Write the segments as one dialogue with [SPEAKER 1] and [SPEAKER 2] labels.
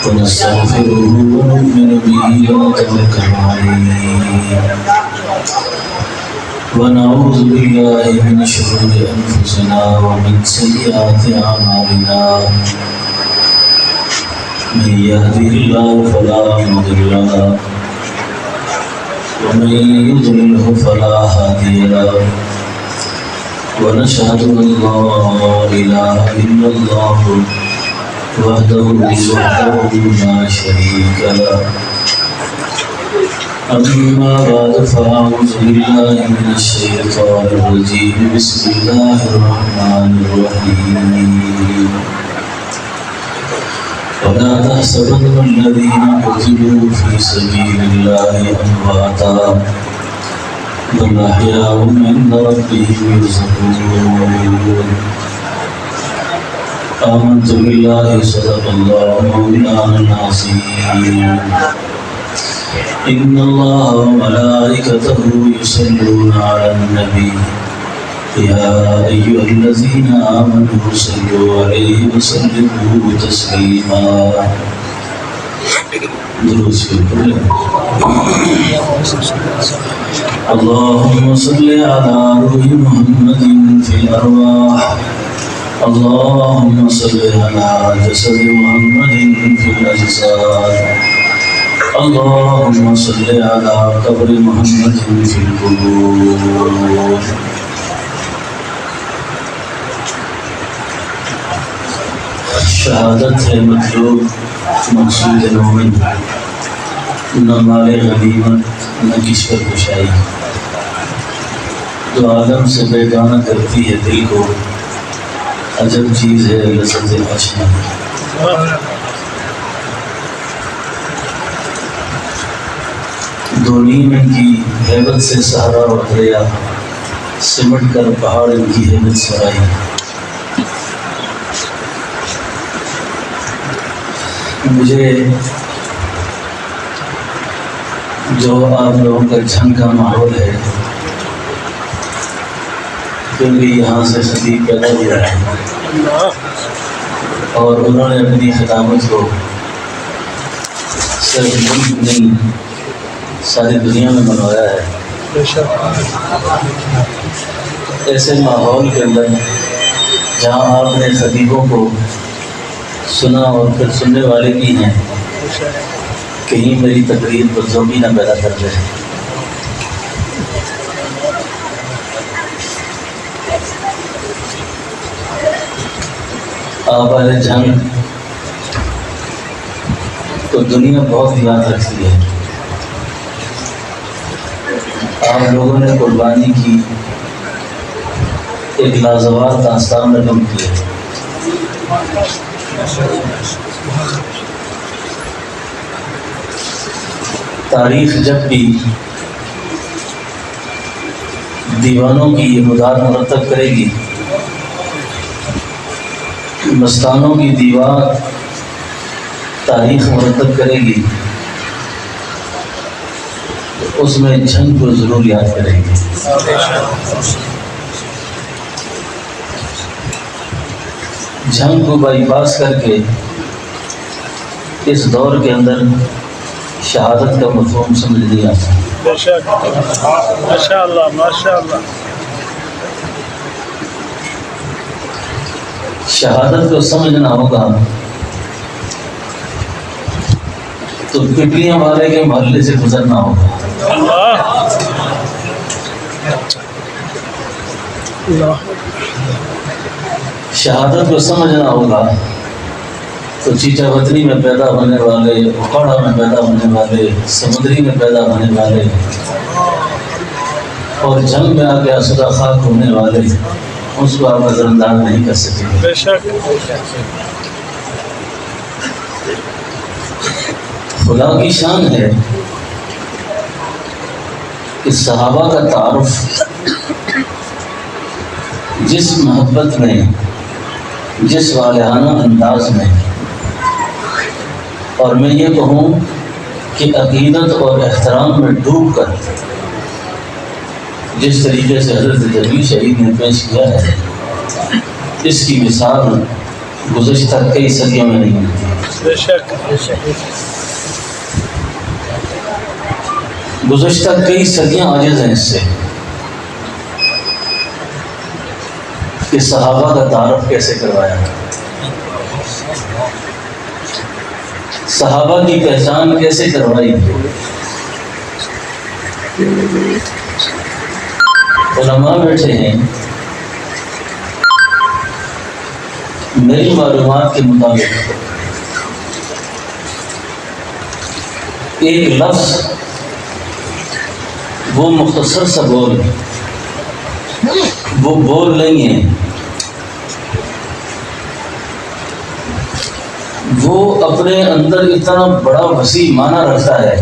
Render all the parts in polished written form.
[SPEAKER 1] ونستغفره ونؤمن به ونتوكل عليه ونعوذ بالله من شرور أنفسنا ومن سيئات أعمالنا من يهده الله فلا مضل له ومن يضلله فلا هادي له ونشهد أن لا إله إلا الله وحده لا شريك له أما بعد فأعوذ بالله من الشيطان الرجيم بسم الله الرحمن الرحيم ولا تحسبن الذين قتلوا في سبيل الله أمواتا بل أحياء عند ربهم يرزقون آمنت بالله صدق الله مولانا العظيم إن الله وملائكته يصلون على النبي يا أيها الذين آمنوا صلوا عليه وسلموا تسليما اللهم صل على روح محمد في الأرواح اللهم صل على جسد محمد في الأجساد اللهم صل على قبر محمد في القبور شہادت ہے مطلوب مقصود مومن نہ مال غنیمت نہ کشور کشائی جو عالم سے بیگانہ کرتی ہے دل کو عجب چیز ہے لذت آشنا دو نیم ان کی ہیبت سے سہارا اور دریا سمٹ کر پہاڑ ان کی ہیبت سرائی مجھے جو آپ لوگوں کا جھنگ کا ماحول ہے کیونکہ یہاں سے خطیب پیدا ہوا ہے اور انہوں نے اپنی خطابت کو صرف ملک نہیں ساری دنیا میں منوایا ہے ایسے ماحول کے اندر جہاں آپ نے خطیبوں کو سنا اور پھر سننے والے بھی ہیں کہیں میری تقریر پر ذوقی نہ پیدا کر دے آپ والے جنگ تو دنیا بہت یاد رکھتی ہے آپ لوگوں نے قربانی کی ایک لازوال داستان رقم کی ہے تاریخ جب بھی دیوانوں کی امداد مرتب کرے گی مستانوں کی دیوار تاریخ مرتب کرے گی اس میں جنگ کو ضرور یاد کریں گے جنگ کو بائی پاس کر کے اس دور کے اندر شہادت کا مفہوم سمجھ لیا
[SPEAKER 2] ماشاءاللہ ماشاءاللہ
[SPEAKER 1] شہادت کو سمجھنا ہوگا تو پپلیاں والے کے محلے سے گزرنا ہوگا شہادت کو سمجھنا ہوگا تو چیچا وطنی میں پیدا ہونے والے اکھاڑا میں پیدا ہونے والے سمندری میں پیدا ہونے والے اور جنگ میں آ کے آسودہ خاک ہونے والے اس کو آپ نظر انداز نہیں کر سکیں
[SPEAKER 2] بے شک
[SPEAKER 1] خدا کی شان ہے کہ صحابہ کا تعارف جس محبت میں جس والہانہ انداز میں اور میں یہ کہوں کہ عقیدت اور احترام میں ڈوب کر جس طریقے سے حضرت جلیل شہید نے پیش کیا ہے اس کی مثال گزشتہ کئی صدیوں میں نہیں ملتی گزشتہ کئی صدیاں عاجز ہیں اس سے کہ صحابہ کا تعارف کیسے کروایا، صحابہ کی پہچان کیسے کروائی۔ علماء بیٹھے ہیں، میری معلومات کے مطابق ایک لفظ وہ مختصر سا بول، وہ بول نہیں ہے، وہ اپنے اندر اتنا بڑا وسیع معنی رکھتا ہے۔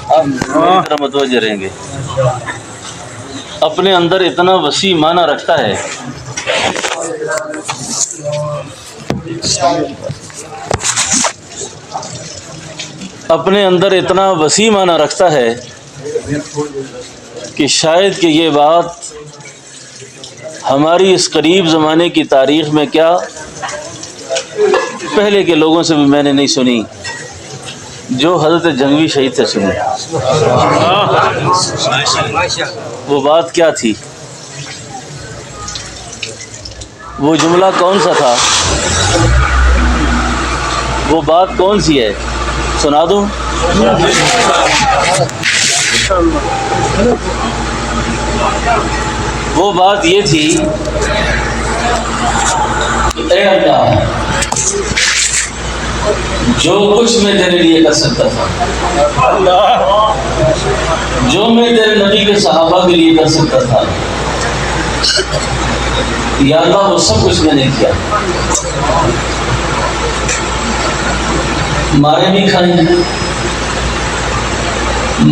[SPEAKER 1] آپ میری طرح متوجہ رہیں گے، اپنے اندر اتنا وسیع معنی رکھتا ہے کہ شاید کہ یہ بات ہماری اس قریب زمانے کی تاریخ میں کیا پہلے کے لوگوں سے بھی میں نے نہیں سنی جو حضرت جنگوی شہید سے سنی۔ وہ بات کیا تھی؟ وہ جملہ کون سا تھا؟ وہ بات کون سی ہے؟ سنا دوں؟ وہ بات یہ تھی، اے اللہ جو کچھ میں تیرے لیے کر سکتا تھا، جو میں تیرے نبی کے صحابہ کے لیے کر سکتا تھا، یا اللہ وہ سب کچھ میں نے کیا۔ مارے بھی کھائی،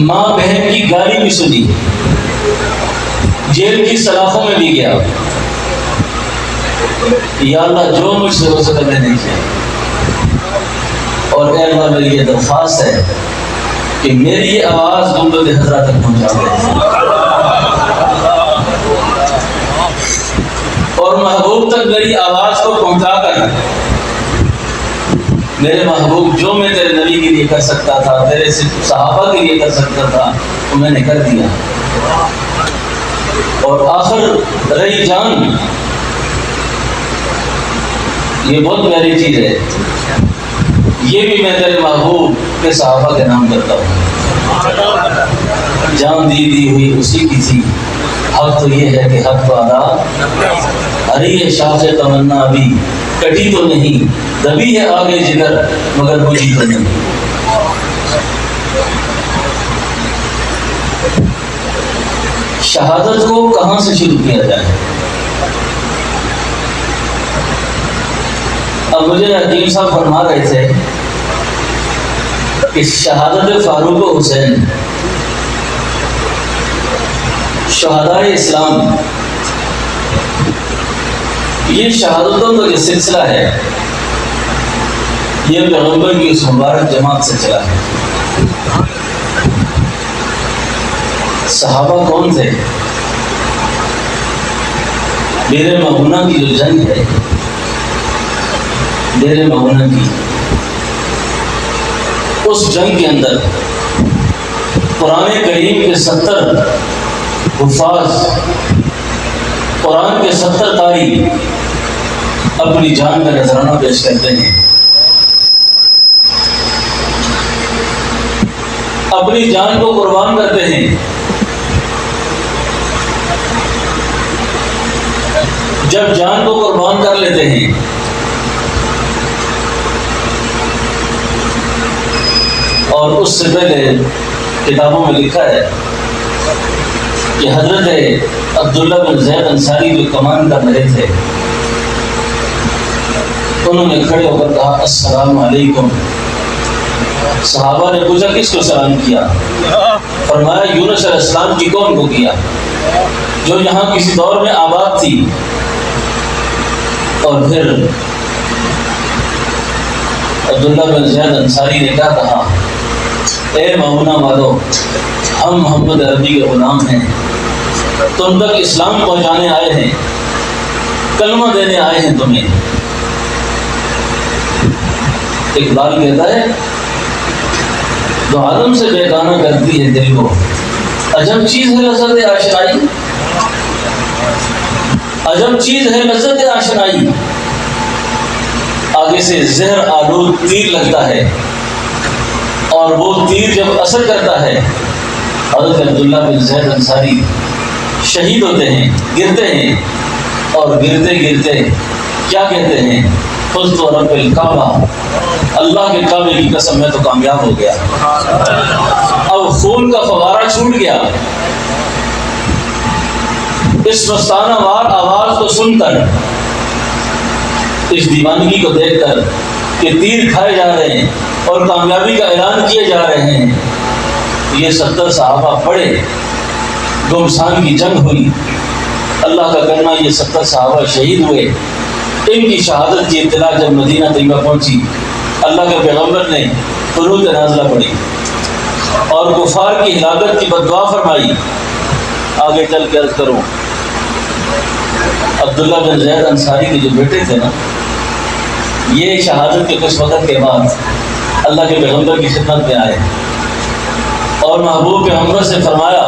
[SPEAKER 1] ماں بہن کی گالی بھی سنی، جیل کی سلاخوں میں بھی گیا، یا اللہ جو مجھ سے ہو سکتا میں نے کیا۔ اور اے اللہ میری یہ درخواست ہے کہ میری یہ آواز گنبد خضرا تک پہنچا دے، اور محبوب تک میری آواز کو پہنچا کر میرے محبوب جو میں تیرے نبی کے لیے کر سکتا تھا، تیرے صحابہ کے لیے کر سکتا تھا، تو میں نے کر دیا۔ اور آخر رہی جان، یہ بہت پیاری چیز ہے، یہ بھی میں تیرے محبوب کے صحابہ کے نام کرتا ہوں۔ جان دی ہوئی اسی کی تھی، حق تو یہ ہے کہ حق کو ادا، ہری ہے شاخ تمنا ابھی کٹی تو نہیں، دبی ہے آگے جگر مگر بجھی تو نہیں۔ شہادت کو کہاں سے شروع کیا جائے؟ اب مجھے حکیم صاحب فرما رہے تھے کہ شہادت فاروق و حسین شہدائے اسلام، یہ شہادتوں کا جو سلسلہ ہے یہ پیغمبر کی اس مبارک جماعت سے چلا ہے۔ صحابہ کون تھے؟ ڈیرے مغونہ کی جو جنگ ہے، ڈیرے مغونہ کی اس جنگ کے اندر قرآن کریم کے 70 حفاظ، قرآن کے 70 قاری اپنی جان کا نذرانہ پیش کرتے ہیں، اپنی جان کو قربان کرتے ہیں۔ جب جان کو قربان کر لیتے ہیں اور اس سے پہلے کتابوں میں لکھا ہے کہ حضرت عبداللہ بن زید انصاری جو کمان کر رہے تھے، انہوں نے کھڑے ہو کر کہا السلام علیکم۔ صحابہ نے پوچھا کس کو سلام کیا؟ فرمایا یونس علیہ السلام کی قوم کو کیا، جو یہاں کسی دور میں آباد تھی۔ اور پھر عبداللہ بن زید انصاری نے کیا کہا؟ اے مغونہ والو، ہم محمد عربی کے غلام ہیں، تم تک اسلام پہنچانے آئے ہیں، کلمہ دینے آئے ہیں تمہیں۔ اقبال کہتا ہے جو عالم سے بیگانہ کرتی ہے دل کو، عجب چیز ہے لذت آشنائی، عجب چیز ہے لذت آشنائی، آگے سے زہر آلود تیر لگتا ہے، اور وہ تیر جب اثر کرتا ہے، حضرت عبداللہ بن زید انصاری شہید ہوتے ہیں، گرتے ہیں، اور گرتے گرتے کیا کہتے ہیں؟ فزت رب الکعبہ، اللہ کے کعبے کی قسم میں تو کامیاب ہو گیا۔ اب خون کا فوارہ چھوٹ گیا، اس مستانہ وار آواز کو سن کر، اس دیوانگی کو دیکھ کر کہ تیر کھائے جا رہے ہیں اور کامیابی کا اعلان کیے جا رہے ہیں، یہ 70 صحابہ پڑے، گمسان کی جنگ ہوئی، اللہ کا کرنا یہ 70 صحابہ شہید ہوئے۔ ان کی شہادت کی اطلاع جب مدینہ طیبہ پہنچی، اللہ کے پیغمبر نے قنوت نازلہ پڑھی اور کفار کی ہلاکت کی بددعا فرمائی۔ آگے چل کے عرض کروں، عبداللہ بن زید انصاری کے جو بیٹے تھے نا، یہ شہادت کے کچھ وقت کے بعد اللہ کے پیغمبر کی خدمت میں آئے اور محبوب پیغمبر سے فرمایا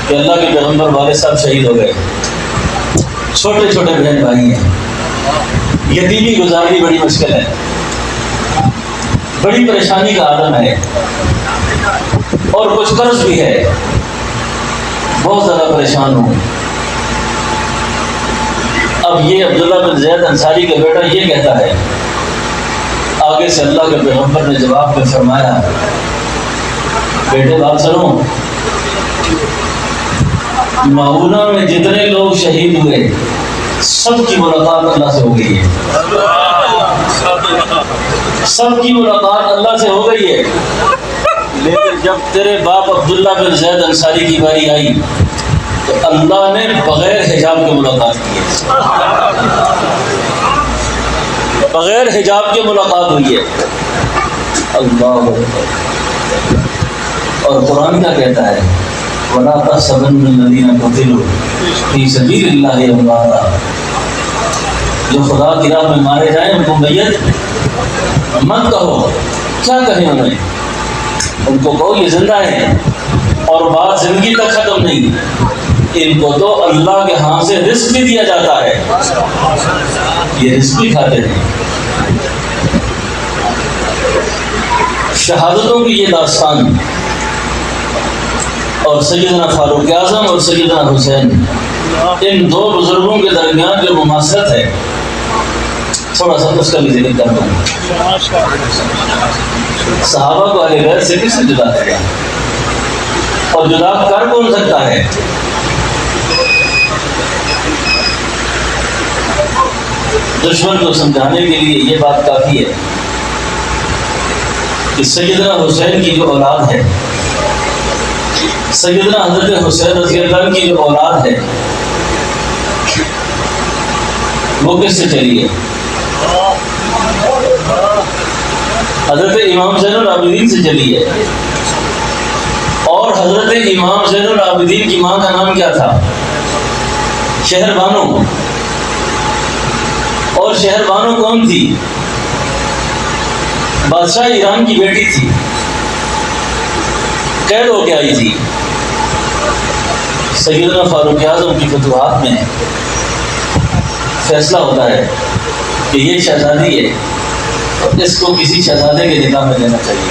[SPEAKER 1] کہ اللہ کے پیغمبر والد صاحب شہید ہو گئے، چھوٹے چھوٹے بہن بھائی ہیں، یتیمی گزارنی بڑی مشکل ہے، بڑی پریشانی کا عالم ہے، اور کچھ قرض بھی ہے، بہت زیادہ پریشان ہوں۔ اب یہ عبداللہ بن زید انصاری کا بیٹا یہ کہتا ہے، آگے سے اللہ کے پیغمبر نے جواب میں فرمایا، بیٹے بات سنو، معونہ میں جتنے لوگ شہید ہوئے سب کی ملاقات اللہ سے ہو گئی ہے، سب کی ملاقات اللہ سے ہو گئی ہے، لیکن جب تیرے باپ عبداللہ بن زید انصاری کی باری آئی تو اللہ نے بغیر حجاب کے ملاقات کی ہے، بغیر حجاب کے ملاقات ہوئی ہے۔ اللہ اکبر۔ اور قرآن کیا کہتا ہے؟ وَلَا تَحْسَبَنَّ الَّذِينَ قُتِلُوا فِي سَبِيلِ اللَّهِ أَمْوَاتًا، جو خدا کی راہ میں مارے جائیں ان کو میت مت کہو۔ کیا کہیں انہیں؟ ان کو کہو یہ زندہ ہیں، اور بات زندگی تک ختم نہیں، ان کو تو اللہ کے ہاں سے رزق بھی دیا جاتا ہے، یہ رزق بھی کھاتے ہیں۔ شہادتوں کی یہ داستان اور سیدنا فاروق اعظم اور سیدنا حسین، ان دو بزرگوں کے درمیان جو مماثلت ہے، تھوڑا سا اس کا بھی ذکر کرتا ہوں۔ صحابہ کو اہل بیت سے کس نے جدا کیا، اور جدا کر کون سکتا ہے؟ دشمن کو سمجھانے کے لیے یہ بات کافی ہے کہ سیدنا حسین کی جو اولاد ہے، سیدنا حضرت حسین رضی اللہ عنہ کی جو اولاد ہے، وہ کس سے چلی ہے؟ حضرت امام زین العابدین سے چلی ہے۔ اور حضرت امام زین العابدین کی ماں کا نام کیا تھا؟ شہر بانو۔ اور شہر بانو کون تھی؟ بادشاہ ایران کی بیٹی تھی، قید ہو کے آئی تھی۔ سیدنا فاروق اعظم کی فتوحات میں فیصلہ ہوتا ہے کہ یہ شہزادی ہے، اس کو کسی شہزادے کے نکاح میں دینا چاہیے،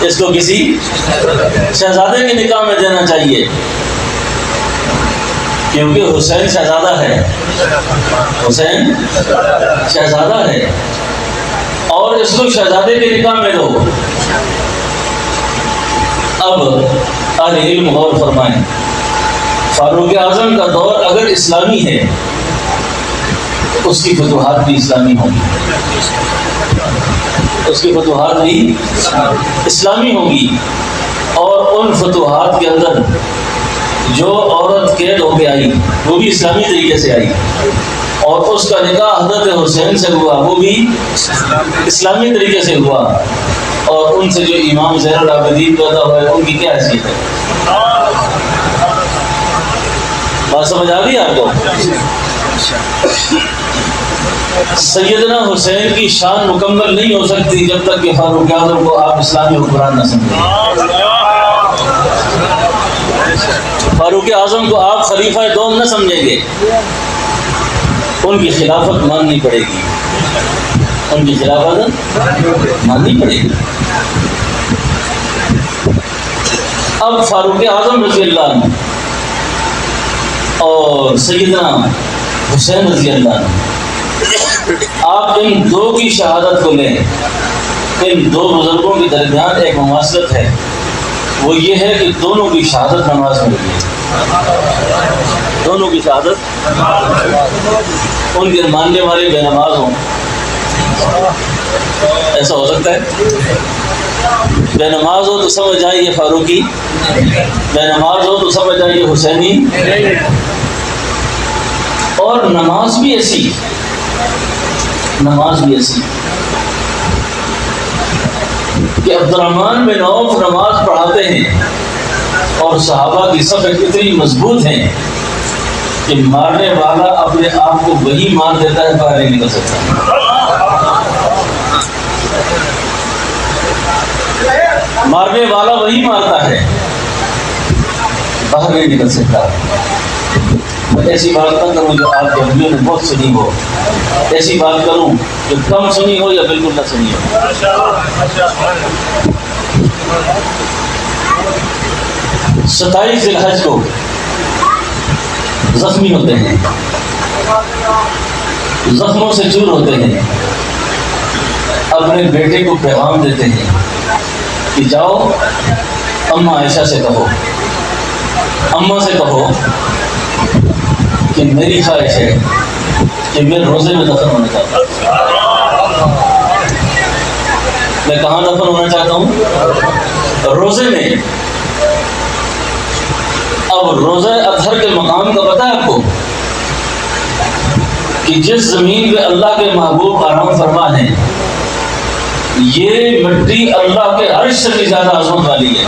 [SPEAKER 1] اس کو کسی شہزادے کے نکاح میں دینا چاہیے، کیونکہ حسین شہزادہ ہے، حسین شہزادہ ہے، اور اس کو شہزادے کے نکاح میں دو۔ اب اہل علم غور فرمائیں، فاروق اعظم کا دور اگر اسلامی ہے تو اس کی فتوحات بھی اسلامی ہوں گی، اس کی فتوحات بھی اسلامی ہوں گی، اور ان فتوحات کے اندر جو عورت قید ہو کے آئی وہ بھی اسلامی طریقے سے آئی، اور اس کا نکاح حضرت حسین سے ہوا، وہ بھی اسلامی طریقے سے ہوا، اور ان سے جو امام زین العابدین پیدا ہوئے ان کی کیا حیثیت ہے؟ بات سمجھ آ گئی آپ کو؟ سیدنا حسین کی شان مکمل نہیں ہو سکتی جب تک کہ فاروق اعظم کو آپ اسلامی حکمران نہ سمجھیں۔ فاروق اعظم کو آپ خلیفہ دوم نہ سمجھیں گے، ان کی خلافت ماننی پڑے گی، ان کی خلافت ماننی پڑے گی۔ اب فاروق اعظم رضی اللہ عنہ اور سیدنا حسین رضی اللہ عنہ، آپ ان دو کی شہادت کو لیں۔ ان دو بزرگوں کے درمیان ایک مماثلت ہے، وہ یہ ہے کہ دونوں کی شہادت نماز میں ہوئی ہے، دونوں کی شہادت، ان کے ماننے والے بے نماز ہوں، ایسا ہو سکتا ہے؟ بے نماز ہو تو سمجھ آئیے فاروقی، بے نماز ہو تو سمجھ آئیے حسینی، اور نماز بھی ایسی، نماز بھی ایسی کہ عبد الرحمن بن عوف نماز پڑھاتے ہیں اور صحابہ کی صف اتنی مضبوط ہیں کہ مارنے والا اپنے آپ کو وہی مار دیتا ہے، باہر نہیں نکل سکتا، مارنے والا وہی مارتا ہے، باہر نہیں نکل سکتا۔ میں ایسی بات نہ کروں جو آپ کے ہمیوں نے بہت سنی ہو، ایسی بات کروں جو کم سنی ہو یا بالکل نہ سنی ہو۔ 27 ذی الحج کو زخمی ہوتے ہیں، زخموں سے چور ہوتے ہیں، اپنے بیٹے کو پیغام دیتے ہیں کہ جاؤ اماں عائشہ سے کہو، اماں سے کہو کہ میری خواہش ہے کہ میں روزے میں دفن ہونا چاہتا ہوں۔ میں کہاں دفن ہونا چاہتا ہوں؟ روزے میں۔ اب روزہ اطہر کے مقام کا پتہ ہے آپ کو کہ جس زمین پہ اللہ کے محبوب آرام فرما ہے، یہ مٹی اللہ کے عرش سے بھی زیادہ عظمت والی ہے۔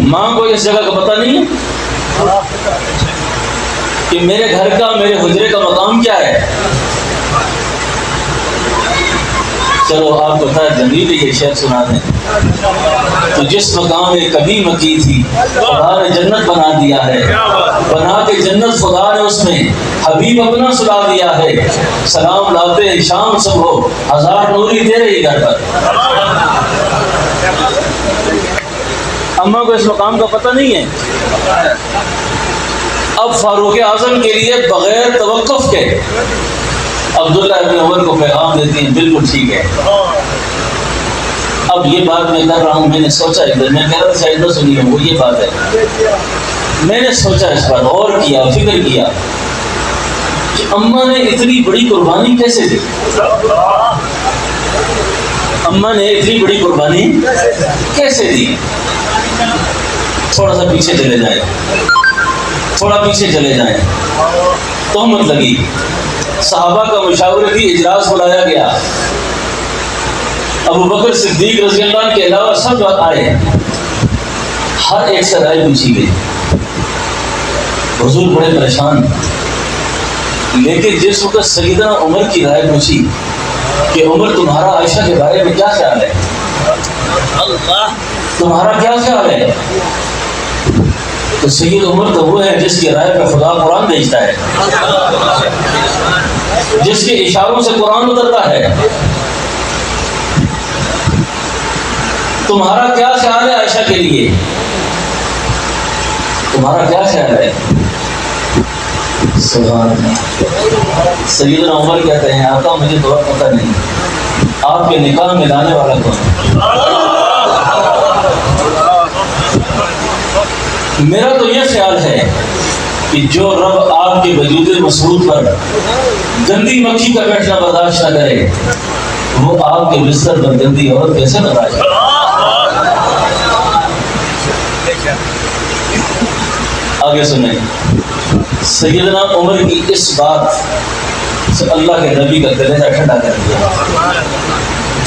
[SPEAKER 1] ماں کو اس جگہ کا پتہ نہیں ہے کہ میرے گھر کا، میرے حجرے کا مقام کیا ہے؟ چلو آپ کو بتا جمیل یہ شعر سنا دیں، تو جس مقام میں کبھی مکی تھی خدا نے جنت بنا دیا ہے، بنا کے جنت خدا نے اس میں حبیب اپنا سلا دیا ہے، سلام لاتے ہیں شام صبح ہزار نوری دے رہی گھر پر۔ اماں کو اس مقام کا پتہ نہیں ہے۔ اب فاروق اعظم کے لیے بغیر توقف کے عبداللہ ابن عمر کو پیغام دیتی ہیں، بالکل ٹھیک ہے۔ اب یہ بات میں کر رہا ہوں، میں نے سوچا ادھر، میں کہہ رہا تھا شاید نہ سنی ہو، وہ یہ بات ہے، میں نے سوچا اس پر غور کیا، فکر کیا کہ اماں نے اتنی بڑی قربانی کیسے دی؟ اماں نے اتنی بڑی قربانی کیسے دی؟ تھوڑا سا پیچھے چلے جائیں، تھوڑا پیچھے چلے جائیں۔ تہمت لگی، صحابہ کا مشاورتی اجلاس بلایا گیا، ابو بکر صدیق رضی اللہ عنہ کے علاوہ سب آئے، ہر ایک سے رائے پوچھی گئی۔ حضور بڑے پریشان، لیکن جس وقت سیدنا عمر کی رائے پوچھی کہ عمر تمہارا عائشہ کے بارے میں کیا خیال ہے، تمہارا کیا خیال ہے، تو سید عمر تو وہ ہے جس کی رائے پہ خدا قرآن بھیجتا ہے، جس کے اشاروں سے قرآن اترتا ہے۔ تمہارا کیا خیال ہے عائشہ کے لیے، تمہارا کیا خیال ہے؟ سبحان اللہ۔ سیدنا عمر کہتے ہیں آقا مجھے تو پتہ نہیں، آپ کے نکاح میں لانے والا کون ہے؟ میرا تو یہ خیال ہے کہ جو رب آپ کے وجود مسعود پر گندی مکھی کا بیٹھنا برداشت نہ کرے، وہ آپ کے بستر پر گندی عورت کیسے برداشت کرے؟ آگے سنیں، سیدنا عمر کی اس بات سے اللہ کے نبی کا کلیجہ ٹھنڈا کر دیا،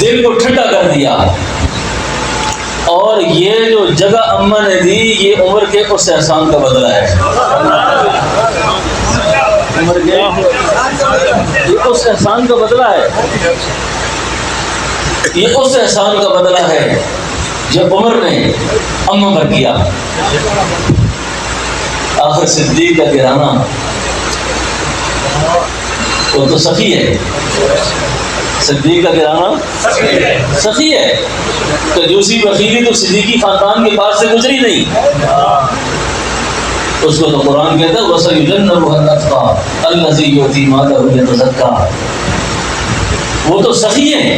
[SPEAKER 1] دل کو ٹھنڈا کر دیا. اور یہ جو جگہ اماں نے دی یہ عمر کے اس احسان کا بدلہ ہے. عمر کے یہ اس احسان کا بدلہ ہے، یہ اس احسان کا بدلہ ہے جب عمر نے اماں پر کیا. آخر صدیق کا گھرانہ وہ تو سخی ہے، صدیق کا گھرانہ سخی ہے. کنجوسی بخیلی تو صدیقی خاندان کے پاس سے گزری نہیں. اس کو تو قرآن کہتا ہے وَسَيُجَنَّبُهَا الْأَتْقَى الَّذِي يُؤْتِي مَالَهُ يَتَزَكَّى. وہ تو سخی ہیں،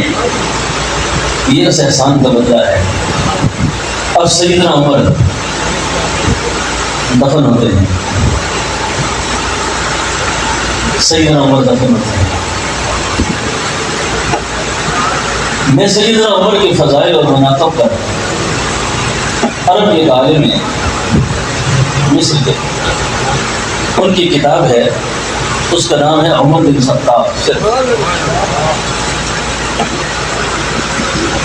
[SPEAKER 1] یہ اس احسان کا بدلہ ہے. اب سیدنا عمر دفن ہوتے ہیں، سیدنا عمر دفن ہوتے ہیں. میں سیدنا عمر کے فضائل اور مناقب پر عرب کے ایک عالم ہیں مصر کے، ان کی کتاب ہے، اس کا نام ہے عمر بن خطاب.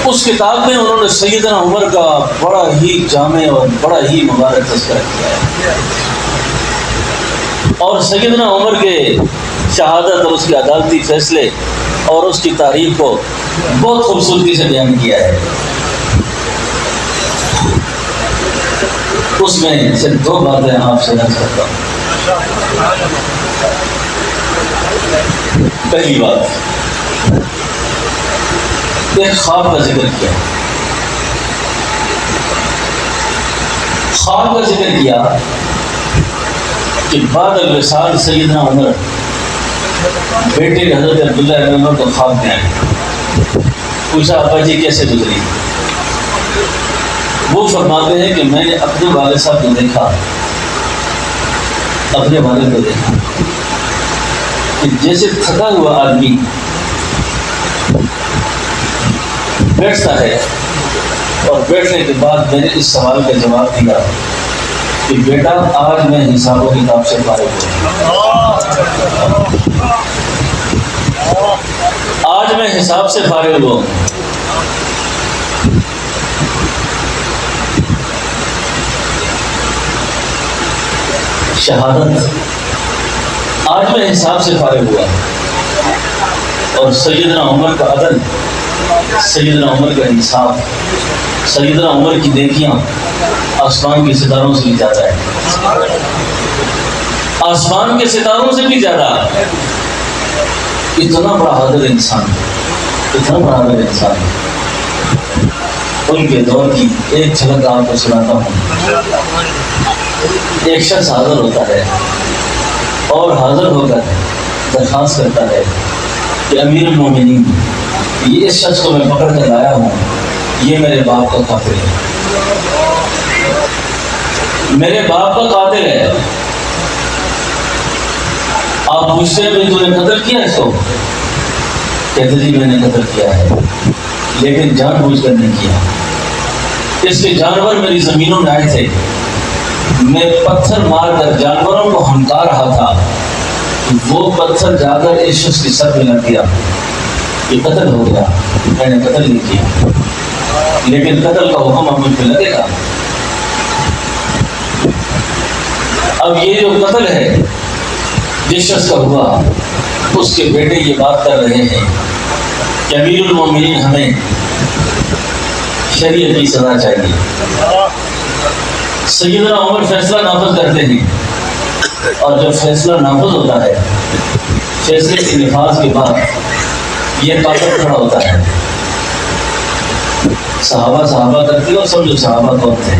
[SPEAKER 1] اس کتاب میں انہوں نے سیدنا عمر کا بڑا ہی جامع اور بڑا ہی مبارک تذکرہ کیا ہے، اور سیدنا عمر کے شہادت اور اس کے عدالتی فیصلے اور اس کی تاریخ کو بہت خوبصورتی سے بیان کیا ہے. اس میں سے دو باتیں آپ سے عرض کرتا ہوں. پہلی بات، ایک خواب کا ذکر کیا، خواب کا ذکر کیا کہ بعد الوصال سیدنا عمر بیٹے حضرت عبداللہ ابن عمر کو خواب میں آئے. پوچھا ابا جی کیسے گزری؟ وہ فرماتے ہیں کہ میں نے اپنے والد صاحب کو دیکھا، اپنے والد کو دیکھا کہ جیسے تھکا ہوا آدمی بیٹھتا ہے، اور بیٹھنے کے بعد میں نے اس سوال کا جواب دیا کہ بیٹا آج میں حساب و کتاب سے فارغ ہوں، آج میں حساب سے فارغ ہوں. شہادت، آج میں حساب سے فارغ ہوا. اور سیدنا عمر کا عدل، سیدنا عمر کا انصاف، سیدنا عمر کی نیکیاں آسمان کے ستاروں سے بھی زیادہ ہے، آسمان کے ستاروں سے بھی زیادہ. اتنا بڑا حاضر انسان، اتنا بڑا حاضر انسان. ان کے دور کی ایک جھلک آپ کو سناتا ہوں. ایک شخص حاضر ہوتا ہے اور حاضر ہو کر درخواست کرتا ہے کہ امیر المومنین، یہ اس شخص کو میں پکڑ کر لایا ہوں، یہ میرے باپ کا قاتل ہے، میرے باپ کا قاتل ہے. آپ پوچھتے ہیں تو نے قتل کیا اس کو؟ کہتے جی میں نے قتل کیا ہے، لیکن جان بوجھ کر نہیں کیا. اس کے جانور میری زمینوں میں آئے تھے، میں پتھر مار کر جانوروں کو ہنکا رہا تھا، وہ پتھر جا کر اس شخص کے سر میں لگ گیا، یہ قتل ہو گیا. میں نے قتل نہیں کیا، لیکن قتل کا حکم ہم پہ لگے گا. اب یہ جو قتل ہے جس شخص کا ہوا، اس کے بیٹے یہ بات کر رہے ہیں کہ امیر المومنین ہمیں شریعت کی سزا چاہیے. سیدنا عمر فیصلہ نافذ کرتے ہیں، اور جب فیصلہ نافذ ہوتا ہے، فیصلے کے نفاذ کے بعد یہ قاتل کھڑا ہوتا ہے. صحابہ کرتے ہو، سمجھو صحابہ کون تھے.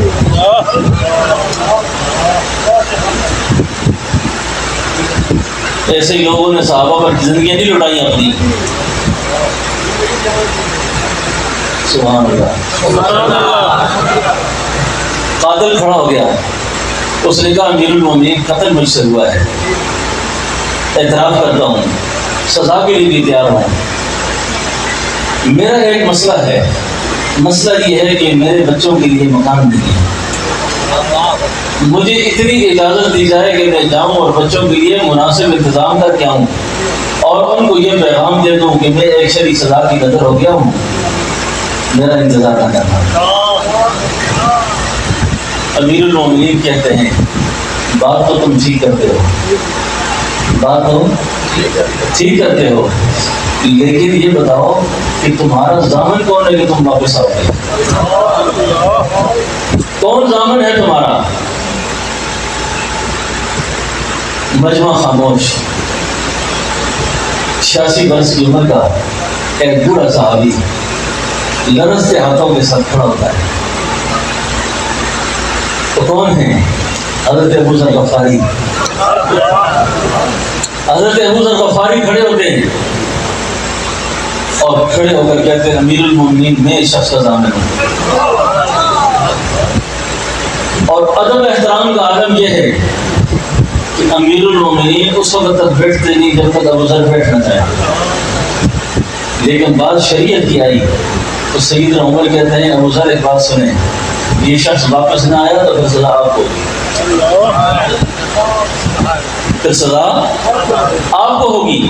[SPEAKER 1] ایسے لوگوں نے صحابہ پر زندگیاں نہیں لٹائی اپنی. سبحان اللہ. قاتل کھڑا ہو گیا، اس نے کہا امیر المومنین قتل مجھ سے ہوا ہے، اعتراف کرتا ہوں، سزا کے لیے بھی تیار ہوں. میرا ایک مسئلہ ہے، مسئلہ یہ ہے کہ میرے بچوں کے لیے مکان نہیں ہے. مجھے اتنی اجازت دی جائے کہ میں جاؤں اور بچوں کے لیے مناسب انتظام کر کے آؤں اور ان کو یہ پیغام دے دوں کہ میں ایک شرعی سزا کی نظر ہو گیا ہوں، میرا انتظار نہ کرنا۔ امیر المومنین کہتے ہیں بات تو تم ٹھیک کرتے ہو، بات تو ٹھیک کرتے ہو، لیکن یہ بتاؤ کہ تمہارا ضامن کون ہے کہ تم واپس آؤ گے؟ کون ضامن ہے تمہارا؟ مجمع خاموش، 86 برس کی عمر کا ایک بوڑھا صحابی لرزتے ہاتھوں کے ساتھ کھڑا ہوتا ہے۔ تو کون ہے؟ حضرت ابو ذر غفاری۔ حضرت ابو ذر غفاری کھڑے ہوتے ہیں اور کھڑے ہو کر کہتے ہیں امیر المومنین میں اس شخص کا ضامن ہوں۔ اور ادب احترام کا عالم یہ ہے کہ امیر المومنین اس وقت تک بیٹھتے نہیں جب تک ابو ذر بیٹھنا چاہے، لیکن بات شریعت کی آئی تو سیدنا عمر کہتے ہیں ابو ذر ایک بات سنیں، یہ شخص واپس نہ آیا تو پھر سزا آپ کو ہوگی، پھر سزا آپ کو ہوگی۔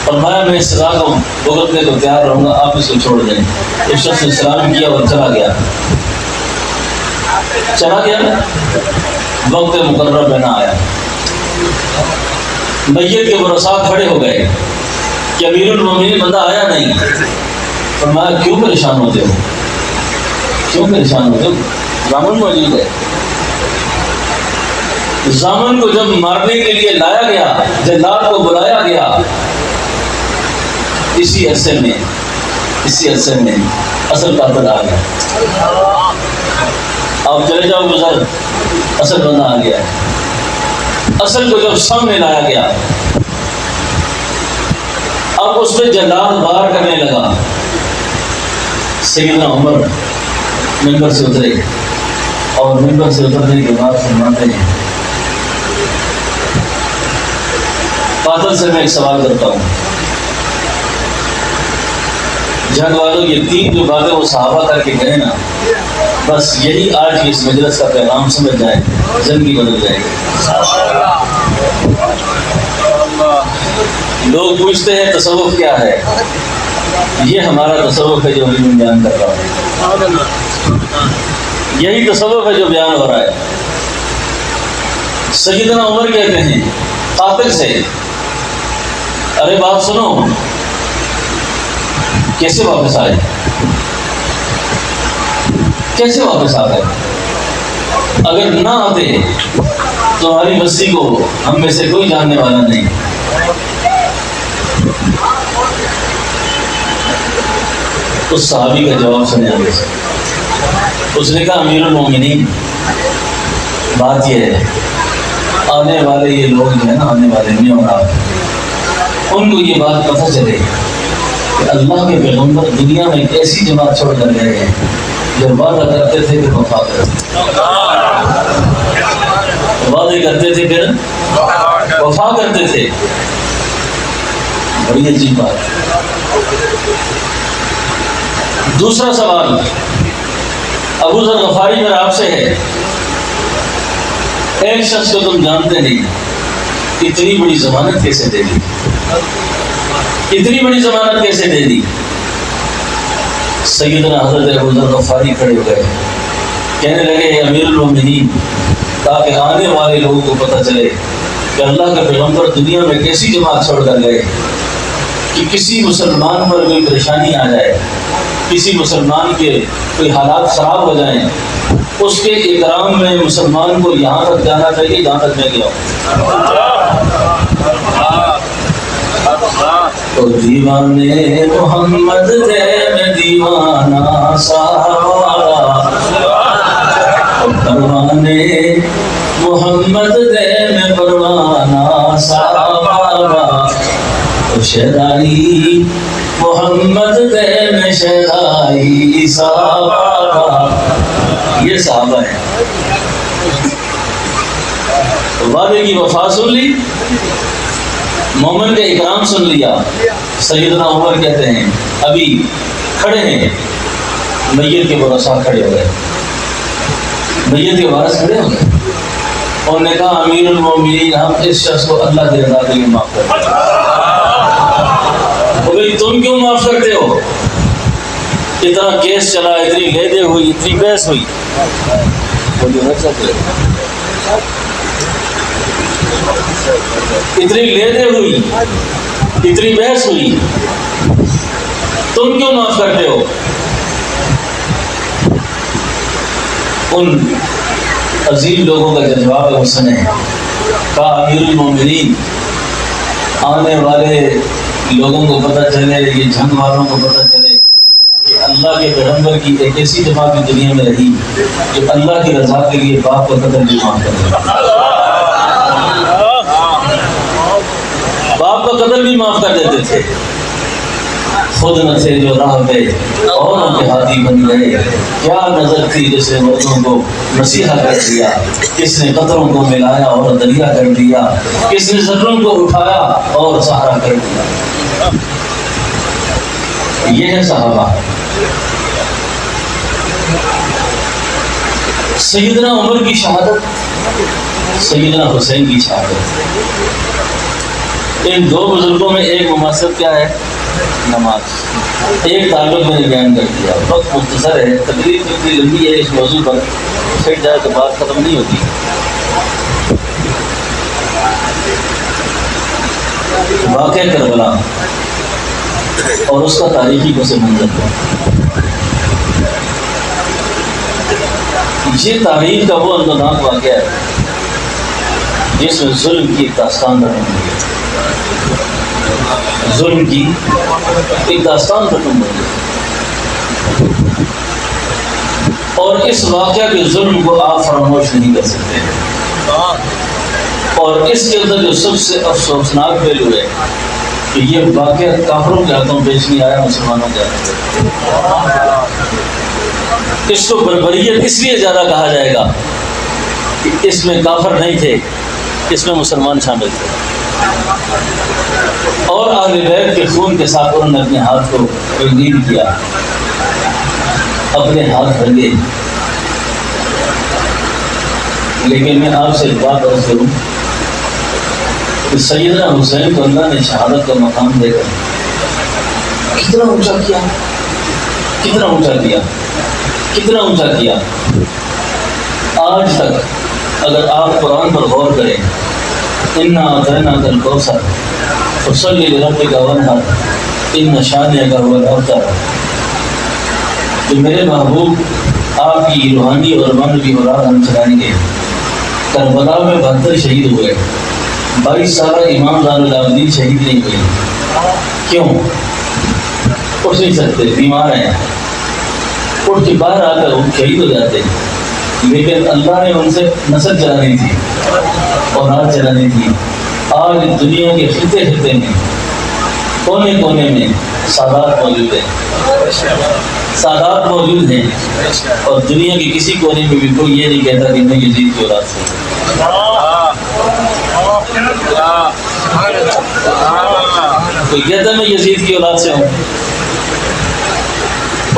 [SPEAKER 1] فرمایا میں اس سزا کو بھگتنے کو تیار رہوں گا، آپ اس کو چھوڑ دیں۔ اس شخص نے سلام کیا اور چلا گیا۔ وقت مقررہ میں نہ آیا۔ میت کے ورثاء کھڑے ہو گئے کہ امیر المومنین بندہ آیا نہیں۔ فرمایا کیوں پریشان ہوتے ہو، کیوں پریشان ہوتے ہو؟ ضامن موجود ہے۔ ضامن کو جب مارنے کے لیے لایا گیا، جلاد کو بلایا گیا، اسی عرصے میں اصل قاتل آ گیا۔ آپ چلے جاؤ گزر، اصل بندہ آ گیا۔ اصل کو جب سامنے لایا گیا، اب اس پہ جلاد وار کرنے لگا۔ سیدنا عمر ممبر سے اترے اور ممبر سے اترنے کے بعد فرماتے ہیں قاتل سے میں ایک سوال کرتا ہوں، جنگ والوں یہ 3 جو باتیں وہ صحابہ کر کے گئے نا، بس یہی آج کی اس مجلس کا پیغام سمجھ جائیں، زندگی بدل جائے گی۔ لوگ پوچھتے ہیں تصوف کیا ہے؟ یہ ہمارا تصوف ہے جو ابھی میں بیان کر رہا ہوں، یہی تصوف ہے جو بیان ہو رہا ہے۔ سیدنا عمر کہتے ہیں قاتل سے، ارے بات سنو، کیسے واپس آئے؟ کیسے واپس آ گئے؟ اگر نہ آتے تو ہماری بستی کو ہم میں سے کوئی جاننے والا نہیں۔ اس صحابی کا جواب سنے آگے سے۔ اس نے کہا امیر المومنین بات یہ ہے، آنے والے یہ لوگ جو ہیں نا، آنے والے نہیں اور آپ، ان کو یہ بات پتہ چلے کہ اللہ کے پیغمبر دنیا میں ایک ایسی جماعت چھوڑ کر گئے ہیں جو وعدہ کرتے تھے کہ وفا کرتے، وعدے کرتے تھے پھر وفا کرتے تھے۔ بڑی عجیب بات۔ دوسرا سوال ابو ذر غفاری میرا آپ سے ہے، ایک شخص کو تم جانتے نہیں، اتنی بڑی ضمانت کیسے دے دی؟ اتنی بڑی ضمانت کیسے دے دی؟ سیدنا حضرت ابو ذر غفاری کھڑے ہو گئے، کہنے لگے امیر المومنین، تاکہ آنے والے لوگوں کو پتہ چلے کہ اللہ کے پیغمبر دنیا میں کیسی جماعت چھوڑ کر گئے کہ کسی مسلمان پر کوئی پریشانی آ جائے، کسی مسلمان کے کوئی حالات خراب ہو جائیں، اس کے اکرام میں مسلمان کو یہاں تک جانا چاہیے جہاں تک میں گیا ہوں۔ تو دیوانے محمد دے میں دیوانہ سارا، پروانے محمد دے میں پروانہ سارا، شہدائی محمد دے میں شہدائی سارا۔ یہ صحابہ ہے، وعدے کی وفا سن لی، مومن کا اکرام سن لیا۔ سیدنا عمر کہتے ہیں ابھی کھڑے ہیں، میت کے ورثاء کھڑے ہو گئے، میت کے وارث کھڑے ہو گئے۔ انہوں نے کہا امیر المومنین ہم اس شخص کو اللہ کی رضا کے لیے معاف کرتے ہیں۔ بھئی تم کیوں معاف کرتے ہو؟ اتنا کیس چلا، اتنی لیدے ہوئی، اتنی بحث ہوئی، اتنی لیدے ہوئی، اتنی بحث ہوئی، تم کیوں معاف کرتے ہو؟ ان عظیم لوگوں کا جواب ہے اس نے کہا امیر المومنین آنے والے لوگوں کو پتہ چلے، یہ جنگ والوں کو پتہ چلے کہ اللہ کے پیغمبر کی ایک ایسی جماعت بھی دنیا میں رہی جو اللہ کی رضا کے لیے باپ کا قتل بھی معاف کر دے، باپ کا قتل بھی معاف کر دیتے تھے۔ خود نہ تھے جو راہ پہ اوروں کے ہاتھی بن گئے، کیا نظر تھی جس نے مردوں کو مسیحا کر دیا، کس نے قطروں کو ملایا اور دریا کر دیا، کس نے ذروں کو اٹھایا اور سہارا کر دیا۔ یہ ہے صحابہ۔ سیدنا عمر کی شہادت، سیدنا حسین کی شہادت، ان دو بزرگوں میں ایک مماثلت کیا ہے؟ نماز۔ ایک تعلق میں نے بیان کر دیا، وقت مختصر ہے، تقریر اتنی لمبی ہے، اس موضوع پر پھر جائے تو بات ختم نہیں ہوتی۔ واقعہ کربلا اور اس کا تاریخی پس منظر، یہ تاریخ کا وہ اندناک واقعہ ہے جس میں ظلم کی ایک داستان رقم ہوئی ہے، ظلم کی ایک داستان رقم ہوئی ہے، اور اس واقعہ کے ظلم کو آپ فراموش نہیں کر سکتے، اور اس کے اندر جو سب سے افسوسناک پہلو ہے کہ یہ واقعہ کافروں کے ہاتھوں پیش نہیں آیا، مسلمانوں کے ہاتھوں۔ اس کو بربریت اس لیے زیادہ کہا جائے گا کہ اس میں کافر نہیں تھے، اس میں مسلمان شامل تھے، اور اہل بیت کے خون کے ساتھ انہوں نے اپنے ہاتھ کو رنگین کیا، اپنے ہاتھ رنگے۔ لیکن میں آپ سے ایک بات عرض کروں کہ سیدنا حسین کو اللہ نے شہادت کا مقام دے کر کتنا اونچا کیا، کتنا اونچا کیا، کتنا اونچا کیا۔ آج تک اگر آپ قرآن پر غور کریں، اِنَّا أَعْطَيْنَاكَ الْكَوْثَرَ فَصَلِّ لِرَبِّكَ وَانْحَرْ إِنَّ شَانِئَكَ هُوَ الْأَبْتَرُ، کہ میرے محبوب آپ کی روحانی اور معنوی اولاد ہم چلائیں گے۔ کربلا میں 72 شہید ہوئے، 22 سالہ امام زین العابدین شہید نہیں ہوئے۔ کیوں؟ اٹھ نہیں سکتے، بیمار ہیں، اٹھ کے باہر آ کر وہ شہید ہو جاتے ہیں، لیکن اللہ نے ان سے نسل چلانی تھی، اولاد چلانی تھی۔ آج دنیا کے خطے خطے میں، کونے کونے میں سادات موجود ہیں، سادات موجود ہیں، اور دنیا کے کسی کونے میں بھی کوئی یہ نہیں کہتا کہ میں یزید کی اولاد سے، کوئی کہتا میں یزید کی اولاد سے ہوں۔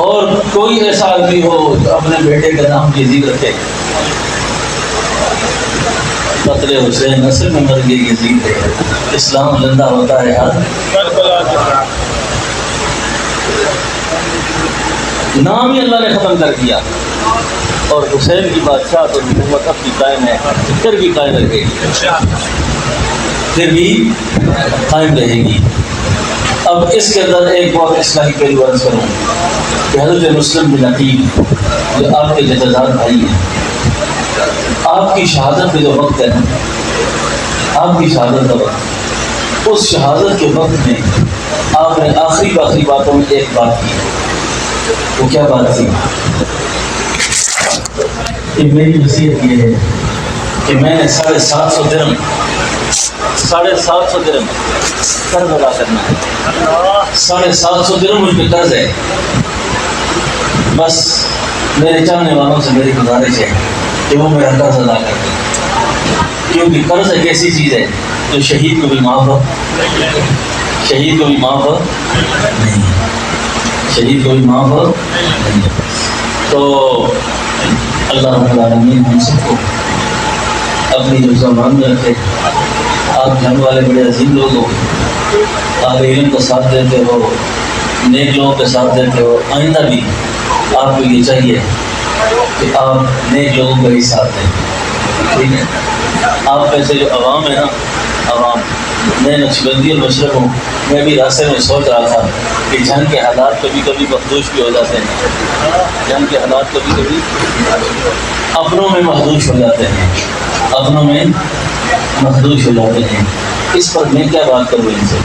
[SPEAKER 1] اور کوئی ایسا آدمی ہو جو اپنے بیٹے کا نام یزید رکھے، قتل حسین اصل میں مر گئی یزید ہے، اسلام زندہ ہوتا ہے ہر نام ہی اللہ نے ختم کر دیا، اور حسین کی بادشاہ تو حکومت اب بھی قائم ہے، پھر بھی قائم رہے گی، پھر بھی قائم رہے گی۔ اب اس کے اندر ایک بہت اصلاحی پہلو عرض کروں کہ حضرت مسلم بن عقیل جو آپ کے جداد بھائی ہیں، آپ کی شہادت کا جو وقت ہے، آپ کی شہادت کا وقت، اس شہادت کے وقت میں آپ نے آخری باتوں میں ایک بات کی، وہ کیا بات تھی؟ کہ میری وصیت یہ ہے کہ میں نے 750 درہم قرض ادا کرنا ہے، 750 درہم مجھ پہ قرض ہے، بس میرے چاہنے والوں سے میری گزارش ہے کہ وہ میرا قرض ادا کر دیں، کیونکہ قرض ایک ایسی چیز ہے جو شہید کو بھی معاف ہو، شہید کو بھی معاف ہو نہیں، شہید کو بھی معاف ہو نہیں۔ تو اللہ رب العالمین ہم سب کو اپنی جو زبان میں رکھے. آپ جان والے بڑے عظیم لوگ ہو, آپ علم کا ساتھ دیتے ہو, نیک لوگوں کے ساتھ دیتے ہو. آئندہ بھی آپ کو یہ چاہیے کہ آپ نیک لوگوں کا ہی ساتھ دیں. ٹھیک ہے, آپ ایسے جو عوام ہے نا, عوام, میں نقشبندی اور مشرق ہوں, میں بھی راستے میں سوچ رہا تھا کہ جنگ کے حالات کبھی کبھی مخدوش بھی ہو جاتے ہیں. جنگ کے حالات کبھی کبھی اپنوں میں مخدوش ہو جاتے ہیں, اپنوں میں مخدوش ہو جاتے ہیں. اس پر میں کیا بات کروں ان سے؟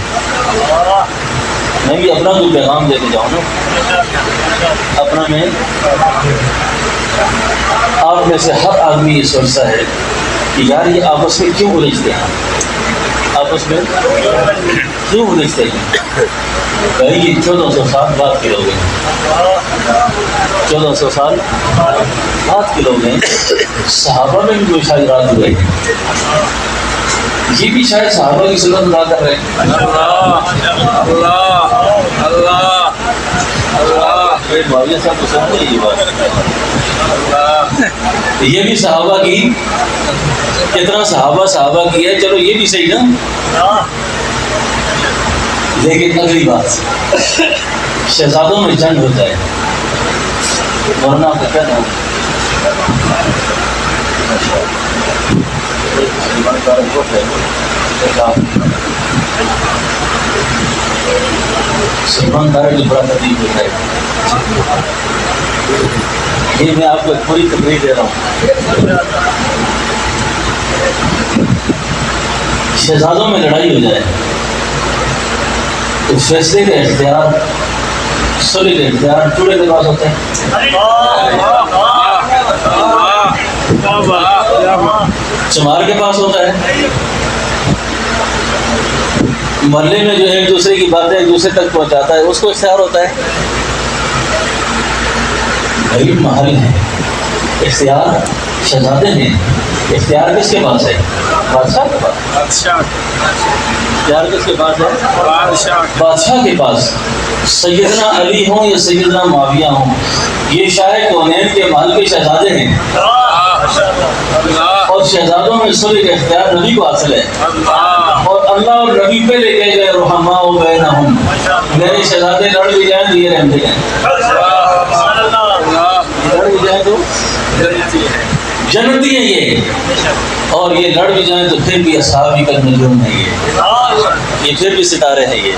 [SPEAKER 1] میں بھی اپنا کوئی پیغام دے کے جاؤں نا. اپنا میں, آپ میں سے ہر آدمی یہ سوچتا ہے کہ یار یہ آپس میں کیوں الجھتے ہیں, آپس میں کیوں الجھتے ہیں؟ بھائی یہ 1400 سال بعد کے لوگ ہیں, 1400 سال بعد کے لوگ ہیں. صحابہ میں بھی کوئی شاید رات ہوئے ہیں, یہ بھی شاید صحابہ کی سنت ادا کر رہے ہیں. معاویہ صاحب کو سمجھے یہ بات, یہ بھی صحابہ کی, کتنا صحابہ کی ہے. چلو یہ بھی صحیح نا, لیکن اگلی بات, شہزادوں میں جنگ ہوتا ہے, ورنہ آپ کا کیا نام سلمان دارا جو بڑا تکلیف ہوتا ہے. یہ میں آپ کو ایک پوری تقریر دے رہا ہوں. شہزادوں میں لڑائی ہو جائے تو فیصلے کا اختیار, صلح کا اختیار چوڑے کے پاس ہوتا ہے, چمار کے پاس ہوتا ہے. محلے میں جو ایک دوسرے کی باتیں ایک دوسرے تک پہنچاتا ہے اس کو اختیار ہوتا ہے. بھائی محل ہے, اختیار شہزادے ہیں, اختیار کس کے پاس ہے؟ بادشاہ کے پاس. اختیار کس کے پاس ہے؟ بادشاہ کے پاس. سیدنا علی ہوں یا سیدنا معاویہ ہوں, یہ شاہ کونین کے محل کے شہزادے ہیں, اور شہزادوں میں صلح کا اختیار نبی کو حاصل ہے. اور اللہ اور نبی پہ لے کے گئے رحماء بینہم, میرے شہزادے لڑ بھی جائیں تو یہ رحمتے ہیں, لڑ بھی جائیں تو جنتی ہیں یہ, اور یہ لڑ بھی جائیں تو پھر بھی اصحابی کا نجوم ہے. یہ پھر بھی ستارے ہیں. یہ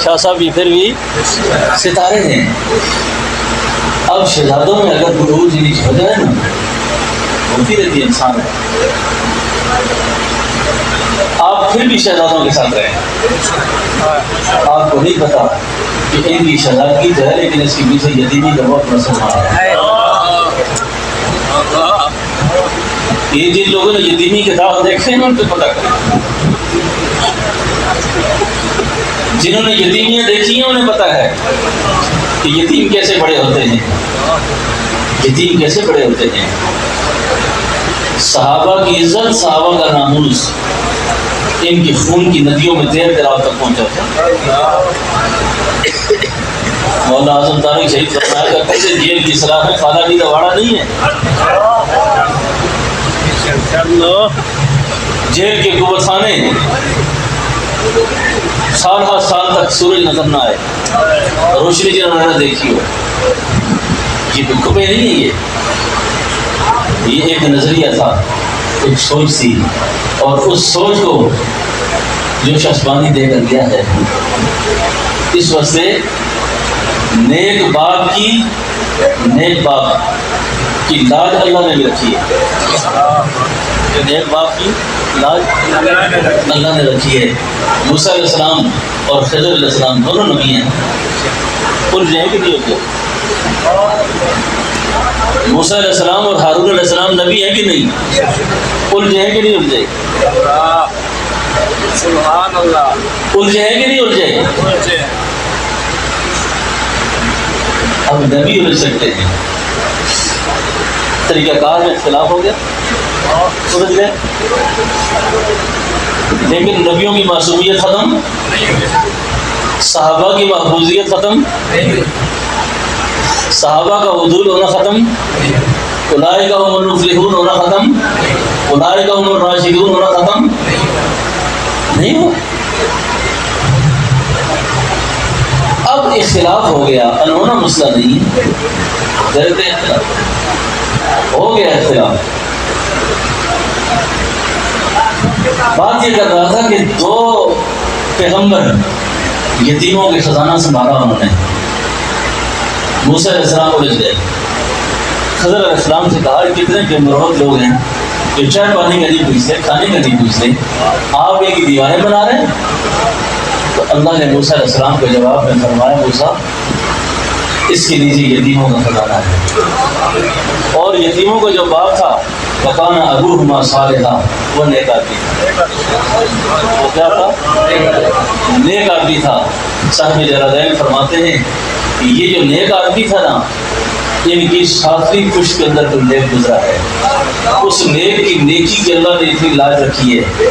[SPEAKER 1] شاہ صاحب یہ پھر بھی ستارے ہیں. اب شہزادوں میں اگر بروج نیچ ہو جائے نا, ہوتی رہتی ہے انسان ہے, آپ پھر بھی شہزادوں کے ساتھ رہیں. آپ کو نہیں پتا کہ ان کی شہزادگی تو ہے, لیکن اس کے پیچھے یتیمی کا بہت مسئلہ ہے. یہ جن لوگوں نے یتیمی کے داغ دیکھے ہیں ان کو پتہ کریں, جنہوں نے یتیمیاں دیکھی ہیں انہیں پتہ ہے کہ یتیم کیسے بڑے ہوتے ہیں, یتیم کیسے بڑے ہوتے ہیں. صحابہ کی عزت, صحابہ کا ناموس ان کی خون کی ندیوں میں دیر دراز تک پہنچا تھا. مولانا اعظم طارق شہید فرمایا کرتے تھے جیل کی سلاخ میں خالہ جی کا واڑا نہیں ہے. جیل کے گوبر خانے سال ہر سال تک سورج نظر نہ آئے, روشنی جنہوں نے دیکھی ہو. یہ کبے نہیں ہے, یہ ایک نظریہ تھا, ایک سوچ تھی, اور اس سوچ کو جو شخص پانی دے کر گیا ہے, اس واسطے نیک باپ کی لاج اللہ نے بھی رکھی ہے. نیک باپ کی لاج اللہ نے رکھی ہے. موسیٰ علیہ السلام اور خضر علیہ السلام دونوں نبی ہیں, الجھ جائیں کہ نہیں ہوتے؟ موسیٰ علیہ السلام اور ہارون علیہ السلام نبی ہیں کہ نہیں؟ الجھے ہیں کہ نہیں الجھے؟ سبحان اللہ, الجھے ہیں کہ نہیں الجھے؟ اب نبی الجھ سکتے ہیں, طریقہ کار میں اختلاف ہو گیا, سمجھ گئے, لیکن نبیوں کی معصومیت ختم, صحابہ کی محفوظیت ختم, صحابہ کا عدول ہونا ختم, اولئک هم المفلحون ہونا ختم, اولئک هم الراشدون اور ختم نہیں ہو. اب اختلاف ہو گیا، انہونا مسئلہ نہیں، درد اختلاف ہو گیا. اختلاف بات یہ کر رہا تھا کہ دو پیغمبر یتیموں کے خزانہ سنبھالا انہوں نے. موسیٰ علیہ السلام الجھ گئے. خضر علیہ السلام سے کہا کتنے بے مروت لوگ ہیں جو چائے پانی کا نہیں پوچھتے، کھانے کا نہیں پوچھتے، آپ ایک دیواریں بنا رہے ہیں. تو اللہ نے موسیٰ علیہ السلام کے جواب میں فرمایا موسیٰ اس کے نیچے یتیموں کا خزانہ ہے. اور یتیموں کا جو باپ تھا وَكَانَ أَبُوهُمَا صَالِحًا، وہ نیک آدمی تھا. وہ کیا تھا؟ نیک آدمی تھا. صاحب جلالین فرماتے ہیں کہ یہ جو نیک آدمی تھا نا، ان کی ساتویں پشت کے اندر کوئی نیک گزرا ہے. اس نیک کی نیکی کی اللہ نے اتنی لاج رکھی ہے.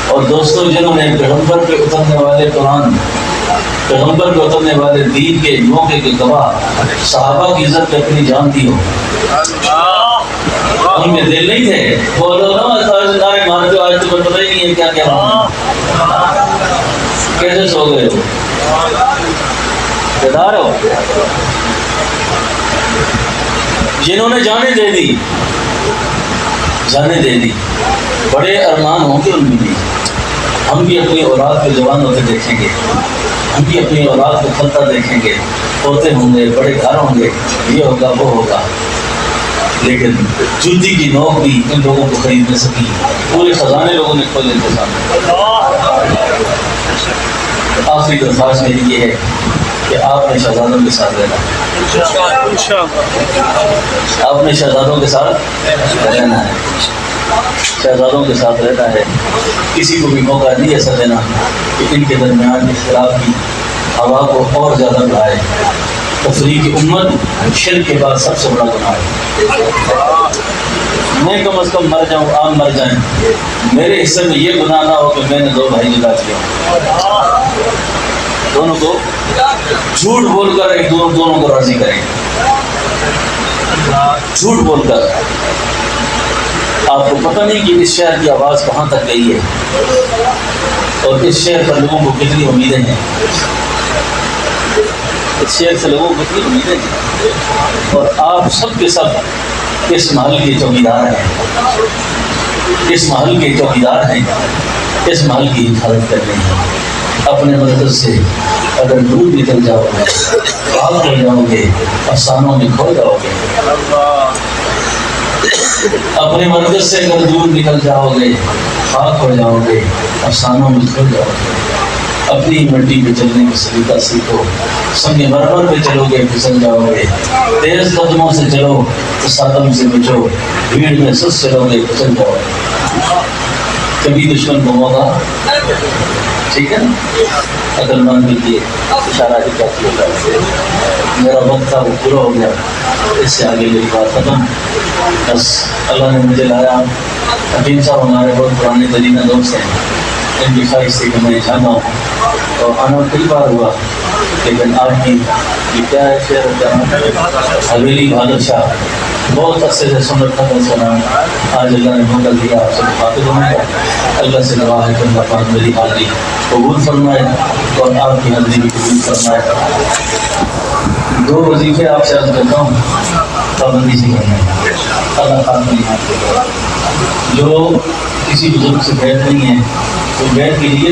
[SPEAKER 1] اور دوستوں جنہوں نے پیغمبر پہ اترنے والے قرآن، پیغمبر پہ اترنے والے دین کے موقع کے گواہ صحابہ کی عزت پہ اپنی جان دی ہو، ہم میں دل نہیں تھے بولو نا آج مانتے ہو، آج تمہیں پتہ ہی نہیں ہے کیا کیا کیسے سو گئے ہو، بیدار ہو. جنہوں نے جانیں دے دی، جانیں دے دی، بڑے ارمان ہوں گے ان میں بھی. ہم بھی اپنی اولاد کو جوان ہوتے دیکھیں گے، ہم بھی اپنی اولاد کو پھلتا دیکھیں گے، ہوتے ہوں گے، بڑے گھر ہوں گے، یہ ہوگا وہ ہوگا. لیکن جلدی کی نوک بھی ان لوگوں کو خرید نہ سکی. پورے خزانے لوگوں نے کھولے ان کے سامنے. آخری درخواست میری یہ ہے کہ آپ نے شہزادوں کے ساتھ رہنا، آپ نے شہزادوں کے ساتھ رہنا ہے، شہزادوں کے ساتھ رہنا ہے. کسی کو بھی موقع نہیں ایسا دینا کہ ان کے درمیان اختلاف کی ہوا کو اور زیادہ بڑھائے. تفریق امت شرک کے بعد سب سے بڑا گناہ ہے. میں کم از کم مر جاؤں، آپ مر جائیں، میرے حصے میں یہ گناہ نہ ہو کہ میں نے دو بھائی جدا کیا، دونوں کو جھوٹ بول کر ایک دونوں کو راضی کریں. جھوٹ بول کر. آپ کو پتہ نہیں کہ اس شہر کی آواز کہاں تک گئی ہے اور اس شہر پر لوگوں کو کتنی امیدیں ہیں، اس شہر سے لوگوں کو کتنی امیدیں ہیں. اور آپ سب کے سب اس محل کے چوکیدار ہیں، اس محل کے چوکیدار ہیں، اس محل کی حفاظت کر رہے ہیں. اپنے مرکز سے اگر دور نکل جاؤ گے، خاک ہو جاؤ گے، افسانوں میں کھو جاؤ گے. اپنے مرکز سے اگر دور نکل جاؤ گے، خاک ہو جاؤ گے، افسانوں میں کھو جاؤ گے. اپنی مٹی پہ چلنے کی سلیقہ سیکھو، سنگ مرمر پہ چلو گے پھسل جاؤ گے. تیز قدموں سے چلو تو ساتم سے بچو، بھیڑ میں سست چلو گے پھسل جاؤ گے. کبھی دشمن کو موقع، ٹھیک ہے نا، عقل مند کے لیے اشارہ ہی کافی ہوتا ہے. میرا وقت تھا وہ پورا ہو گیا، اس سے آگے میری بات ختم. بس اللہ نے مجھے لایا. حکیم صاحب ہمارے بہت پرانے ترینہ دوست ہیں، ان کی خواہش تھی کہ میں جانا ہوں اور آنا کئی بار ہوا. لیکن آپ کی یہ کیا ہے شعر حویلی بہادر شاہ، بہت عرصے سے سن رکھا تھا اس کا نام. آج اللہ نے موقع دیا آپ سے مخاطب ہونے کا. اللہ سے دعا ہے کہ اللہ پاک میری حاضری قبول فرمائے اور آپ کی حاضری بھی قبول فرمائے. دو وظیفے آپ سے عرض کرتا ہوں، پابندی سے کرنا ہے. اللہ پاک میری حاضری جو کسی بزرگ سے بیعت نہیں ہے وہ بیعت کے لیے